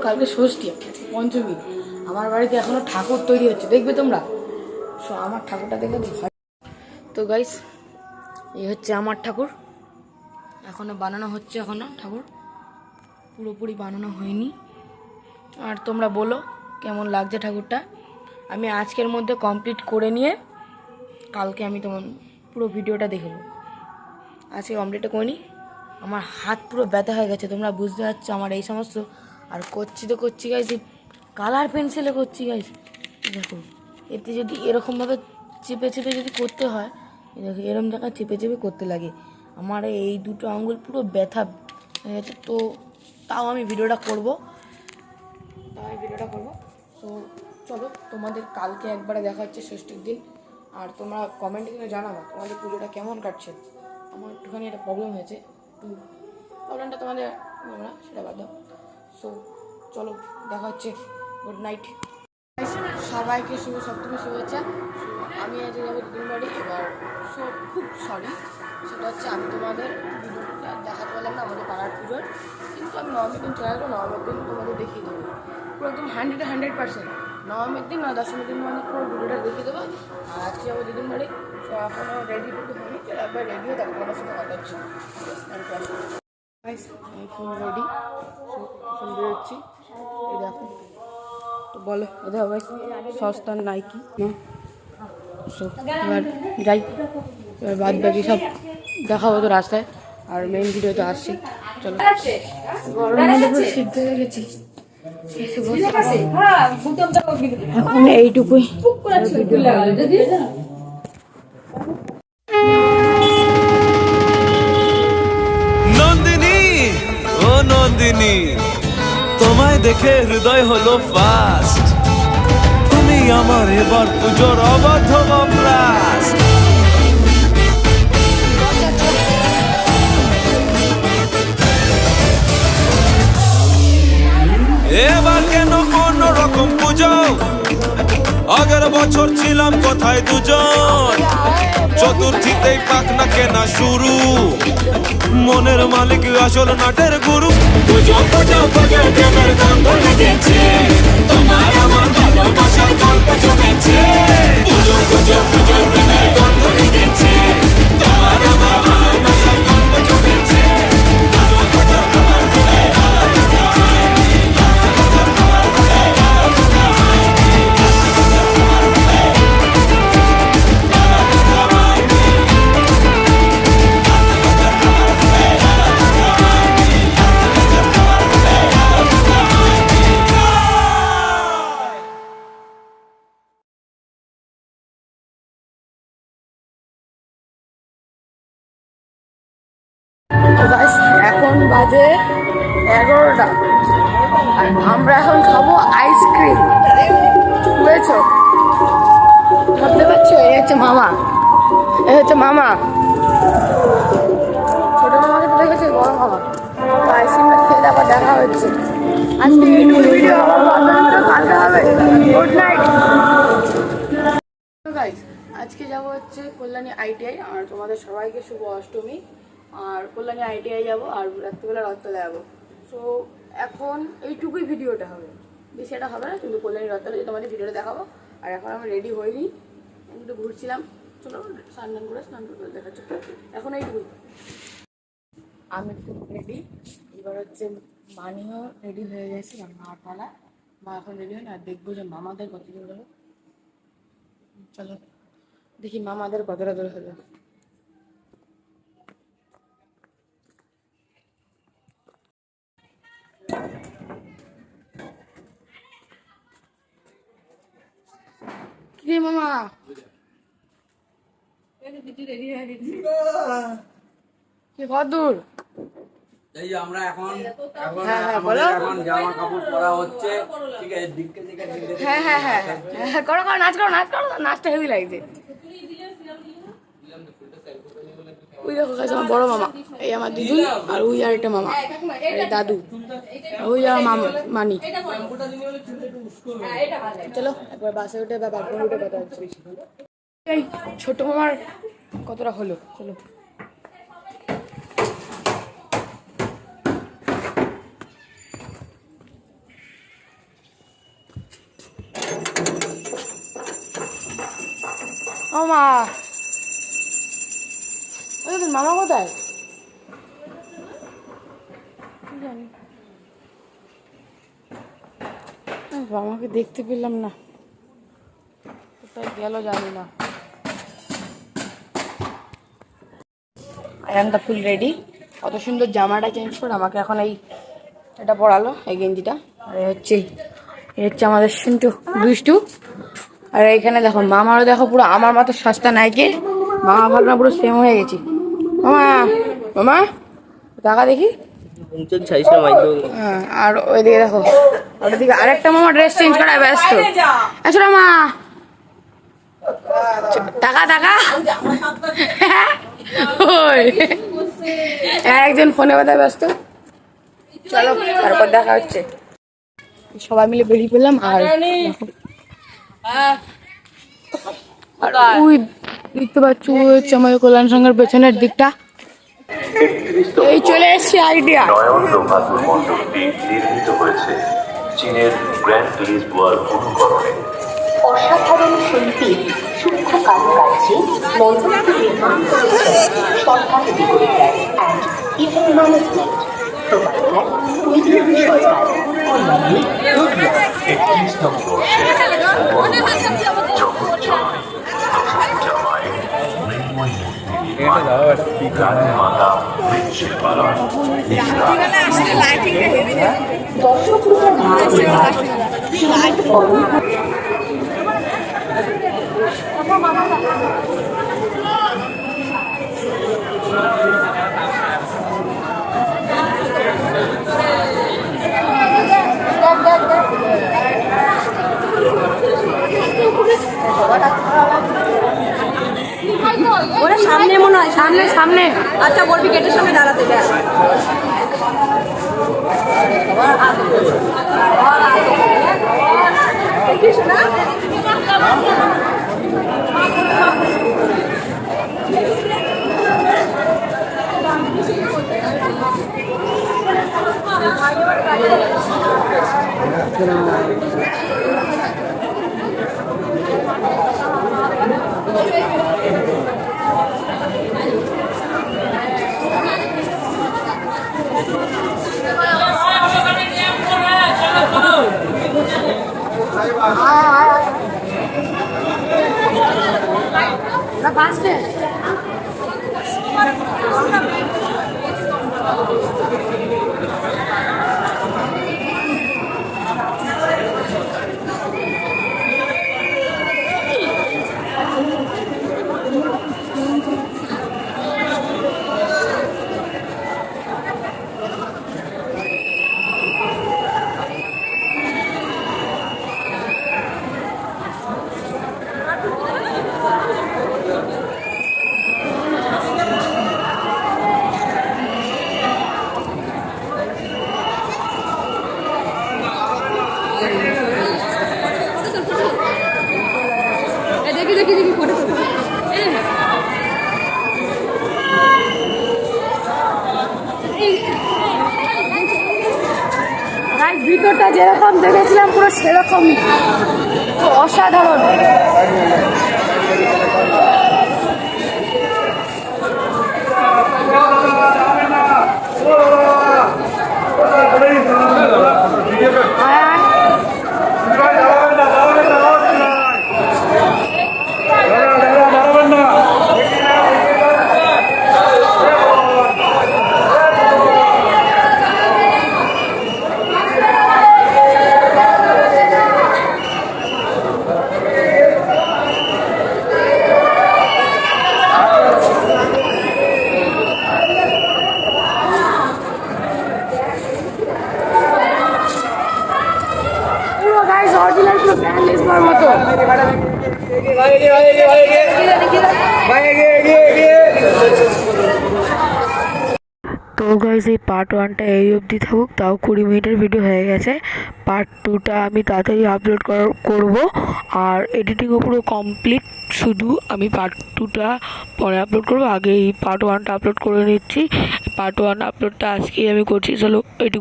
কালকে ষষ্ঠী, পঞ্চমী। আমার বাড়িতে এখনো ঠাকুর তৈরি হচ্ছে, দেখবে তোমরা। সো আমার ঠাকুরটা দেখে ভয়। তো গাইস, এই হচ্ছে আমার ঠাকুর। এখনো বানানো হচ্ছে, এখনো ঠাকুর পুরোপুরি বানানো হয়নি। আর তোমরা বলো কেমন লাগছে ঠাকুরটা। আমি আজকের মধ্যে কমপ্লিট করে নিয়ে কালকে আমি তোমার পুরো ভিডিওটা দেখব। আজকে কমপ্লিটটা করিনি, আমার হাত পুরো ব্যথা হয়ে গেছে, তোমরা বুঝতে পারছো আমার এই সমস্ত। আর করছি তো করছি গাইস, কালার পেন্সিলে করছি গাইস। দেখো এতে যদি এরকমভাবে চেপে চেপে যদি করতে হয়, দেখো এরকম জায়গায় চেপে চেপে করতে লাগে। আমার এই দুটো আঙ্গুল পুরো ব্যথা হয়ে গেছে। তো তাও আমি ভিডিওটা করব। তো চলো, তোমাদের কালকে একবারে দেখা হচ্ছে ষষ্ঠীর দিন। আর তোমরা কমেন্টে কিন্তু জানাবা তোমাদের পুজোটা কেমন কাটছে। আমার একটুখানি একটা প্রবলেম হয়েছে, একটু প্রবলেমটা তোমাদের না সেটা বাদ দাও। সো চলো, দেখা হচ্ছে। গুড নাইট সবাইকে, শুভ সপ্তমী শুভেচ্ছা। আমি আজ যাবো দিদির বাড়ি এবার। সো খুব সরি, সেটা হচ্ছে আমি তোমাদের ভিডিওটা দেখাতে পারলাম না আমাদের পাড়ার পুজোর। কিন্তু আমি নবমীর দিন চলে আসবো, নবমীর দিন তোমাদের দেখিয়ে দেবো পুরো একদম 100%। নবমীর দিন না দশমীর দিন তোমাদের পুরো ভিডিওটা দেখিয়ে দেবো। আর আজকে যাবো দিদির বাড়ি। সো এখনও রেডি টেডি হয়নি, একবার রেডি হয়ে তারপর তোমার সাথে কথা হচ্ছে। আমি ফোন রেডি, ফোন বেরোচ্ছি। এই দেখো, তো বলো কোথাও ভাই সস্তার নাইকি না। সো এবার যাই, এবার বাদ বাকি সব দেখাবো তো রাস্তায়। আর মেইন ভিডিও তো আসছি, চলো। গরমে পুরো সিদ্ধ হয়ে গেছি, এখন এইটুকুই নন্দিনী, ও নন্দিনী, তোমায় দেখে হৃদয় হলো ফাস্ট। তুমি আমার এবার পুজোর অবাধ ব্লাস্ট। এবার কেন অন্যরকম পুজো? আগের বছর ছিলাম কোথায় দুজন, চতুর্থীতেই পাক না কেনা শুরু। মনের মালিক আসল নাটের গুরু। পুজো পুজো পুজো প্রেমের গন্ধ লেগেছে, তোমার আমার ভালোবাসার গল্প জমেছে। পুজো পুজো পুজো প্রেমের গন্ধ লেগেছে, তোমার আমার ভালোবাসার গল্প জমেছে। পুজো পুজো আমার মনে ভালো লেগেছে। এখন বাজে 11টা, আর আমরা এখন খাবো আইসক্রিম। বুঝেছো, ভাবতে পারছো? এই হচ্ছে মামা, এই হচ্ছে মামা। ছোট মামাকে তো দেখেছি, বড় মামা। তো আইসক্রিমটা খেয়ে তারপর দেখা হচ্ছে। আজকে ভিডিও কালকে হবে। Good night guys. আজকে যাবো হচ্ছে কল্যাণী ITI, আর তোমাদের সবাইকে শুভ অষ্টমী। আর কল্যাণী ITI যাবো, আর রাত্রিবেলা রথতলা যাবো। সো এখন এইটুকুই ভিডিওটা হবে, বেশি এটা হবে না, কিন্তু কল্যাণী রথতলা যে তোমাদের ভিডিওটা দেখাবো। আর এখন আমি রেডি হইনি, একটু ঘুরছিলাম। চলো স্নান করে দেখাচ্ছি। এখন এইটুকুই, আমি একটু রেডি। এবার হচ্ছে মানিও রেডি হয়ে গেছে, মাপালা মা এখন রেডি হয় না। আর দেখবো যে মামাদের কত দূর হলো। চলো দেখি মামাদের কতটা দূর হলো। কি মামা, কত দূর? এই যে আমরা এখন এখন জামা কাপড় পরা হচ্ছে, ঠিক আছে? দিকে দিকে হ্যাঁ করো নাচ করো, নাচটা হেভি লাগছে। ওই দেখো আমার বড় মামা, এই আমার দিদু, আর ওই আর একটা মামা, দাদু, ওই আর মামা মানি। চলো একবার বাসে উঠে বা বাথরুমে উঠে কথা হচ্ছে। এই ছোট মামার কতটা হলো, চলো। ও মা, ওই তোর মামা কোথায়? জানি মামাকে দেখতে পেলাম না, কোথায় গেল জানি না। I am the full ready. কত সুন্দর জামাটা চেঞ্জ করে আমাকে এখন এটা পরালো, এই গেঞ্জিটা। আর এই হচ্ছে আমাদের সিন্টু দুষ্টু। আর এইখানে দেখো মামারও, দেখো পুরো আমার মতো সস্তা নাইকে মামা ভাগনা পুরো সেম হয়ে গেছি। মামা মামা টাকা দেখি। হ্যাঁ, আর ওইদিকে দেখো, ওইদিকে আরেকটা মামা ড্রেস চেঞ্জ করায় ব্যস্ত। আসলে মা টাকা টাকা ওই একজন ফোনে কথা ব্যস্ত। চলো তারপর দেখা হচ্ছে। সবাই মিলে বেরিয়ে পেলাম। আর ওই দেখতে পাচ্ছ, ওই হচ্ছে আমাদের কল্যাণ সংঘের পেছনের দিকটা। এই চলে এসছি আইডিয়া। নয়ন লোভাতুর মণ্ডপটি নির্মিত হয়েছে চীনের গ্র্যান্ড লিসবোয়ার অনুকরণে। অসাধারণ শিল্পী সূক্ষ্ম কারুকার্যে মণ্ডপটি নির্মাণ করেছেন Sarkar decorator and event management provider Paridhi Sarkar Kalyani Nadia. 31তম বর্ষে জগৎ জননী দশভূজা মায়ের মৃন্ময় মূর্তি নির্মাণ, গানের মাতা মৃৎশিল্পালয়, দর্শকরূপে ওরা সামনে মনে হয়, সামনে সামনে। আচ্ছা বলবি গেটের সামনে দাঁড়াতে দেখ। দেখি দেখি দেখি ফটো ভিতরটা যেরকম দেখেছিলাম পুরো সেরকমই, অসাধারণ। তো গাইস এই পার্ট 1টা এই অবধি থাকুক, তাও 20 মিনিটের ভিডিও হয়ে গেছে। পার্ট 2টা আমি তাড়াতাড়ি আপলোড করব, আর এডিটিংও পুরো কমপ্লিট, শুধু আমি পার্ট 2টা পরে আপলোড করব। আগে এই পার্ট 1টা আপলোড করে নিচ্ছি। পার্ট 1 আপলোডটা আজকেই আমি করছি। চলো এইটুকু।